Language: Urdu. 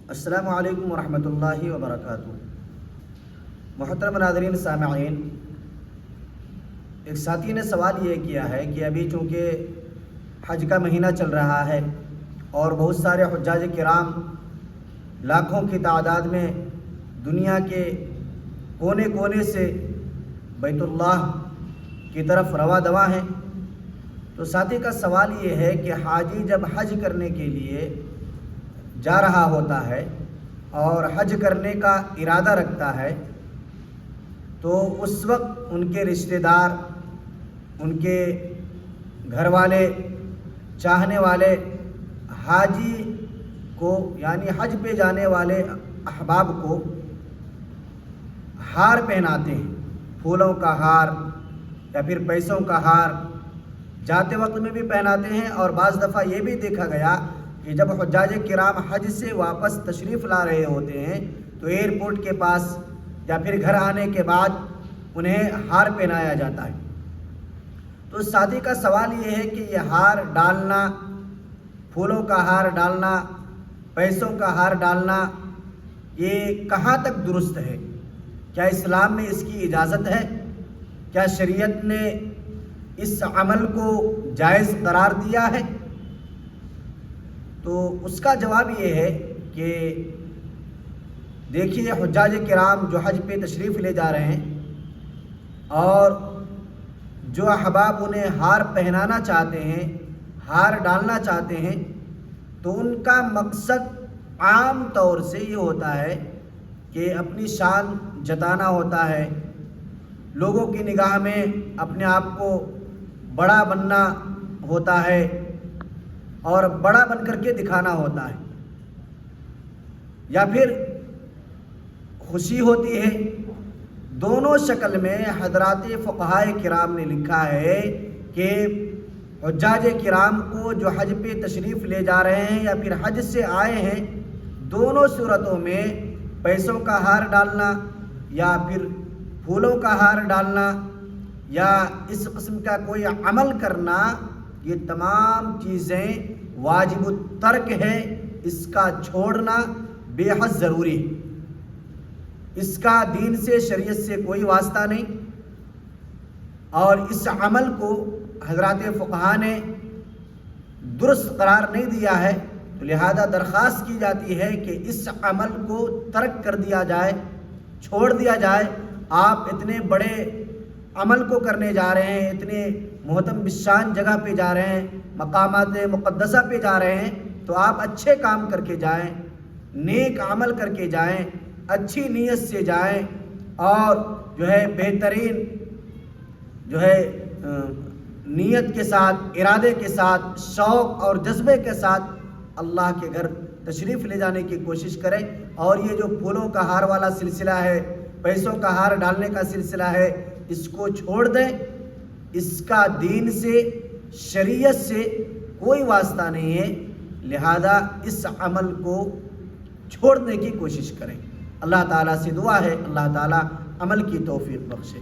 السلام علیکم ورحمۃ اللہ وبرکاتہ۔ محترم ناظرین سامعین، ایک ساتھی نے سوال یہ کیا ہے کہ ابھی چونکہ حج کا مہینہ چل رہا ہے اور بہت سارے حجاج کرام لاکھوں کی تعداد میں دنیا کے کونے کونے سے بیت اللہ کی طرف رواں دواں ہیں، تو ساتھی کا سوال یہ ہے کہ حاجی جب حج کرنے کے لیے جا رہا ہوتا ہے اور حج کرنے کا ارادہ رکھتا ہے تو اس وقت ان کے رشتہ دار، ان کے گھر والے، چاہنے والے حاجی کو یعنی حج پہ جانے والے احباب کو ہار پہناتے ہیں، پھولوں کا ہار یا پھر پیسوں کا ہار جاتے وقت میں بھی پہناتے ہیں، اور بعض دفعہ یہ بھی دیکھا گیا کہ جب حجاج کرام حج سے واپس تشریف لا رہے ہوتے ہیں تو ایئرپورٹ کے پاس یا پھر گھر آنے کے بعد انہیں ہار پہنایا جاتا ہے۔ تو ساتھی کا سوال یہ ہے کہ یہ ہار ڈالنا، پھولوں کا ہار ڈالنا، پیسوں کا ہار ڈالنا، یہ کہاں تک درست ہے؟ کیا اسلام میں اس کی اجازت ہے؟ کیا شریعت نے اس عمل کو جائز قرار دیا ہے؟ تو اس کا جواب یہ ہے کہ دیکھیے، حجاج کرام جو حج پہ تشریف لے جا رہے ہیں اور جو احباب انہیں ہار پہنانا چاہتے ہیں، ہار ڈالنا چاہتے ہیں، تو ان کا مقصد عام طور سے یہ ہوتا ہے کہ اپنی شان جتانا ہوتا ہے، لوگوں کی نگاہ میں اپنے آپ کو بڑا بننا ہوتا ہے اور بڑا بن کر کے دکھانا ہوتا ہے، یا پھر خوشی ہوتی ہے۔ دونوں شکل میں حضرات فقہائے کرام نے لکھا ہے کہ حجاج کرام کو جو حج پہ تشریف لے جا رہے ہیں یا پھر حج سے آئے ہیں، دونوں صورتوں میں پیسوں کا ہار ڈالنا یا پھر پھولوں کا ہار ڈالنا یا اس قسم کا کوئی عمل کرنا، یہ تمام چیزیں واجب الترک ہے، اس کا چھوڑنا بے حد ضروری ہے۔ اس کا دین سے، شریعت سے کوئی واسطہ نہیں، اور اس عمل کو حضرات فقہا نے درست قرار نہیں دیا ہے، تو لہذا درخواست کی جاتی ہے کہ اس عمل کو ترک کر دیا جائے، چھوڑ دیا جائے۔ آپ اتنے بڑے عمل کو کرنے جا رہے ہیں، اتنے محترم بشان جگہ پہ جا رہے ہیں، مقامات مقدسہ پہ جا رہے ہیں، تو آپ اچھے کام کر کے جائیں، نیک عمل کر کے جائیں، اچھی نیت سے جائیں، اور بہترین نیت کے ساتھ، ارادے کے ساتھ، شوق اور جذبے کے ساتھ اللہ کے گھر تشریف لے جانے کی کوشش کریں۔ اور یہ جو پھولوں کا ہار والا سلسلہ ہے، پیسوں کا ہار ڈالنے کا سلسلہ ہے، اس کو چھوڑ دیں۔ اس کا دین سے، شریعت سے کوئی واسطہ نہیں ہے، لہذا اس عمل کو چھوڑنے کی کوشش کریں۔ اللہ تعالیٰ سے دعا ہے اللہ تعالیٰ عمل کی توفیق بخشے۔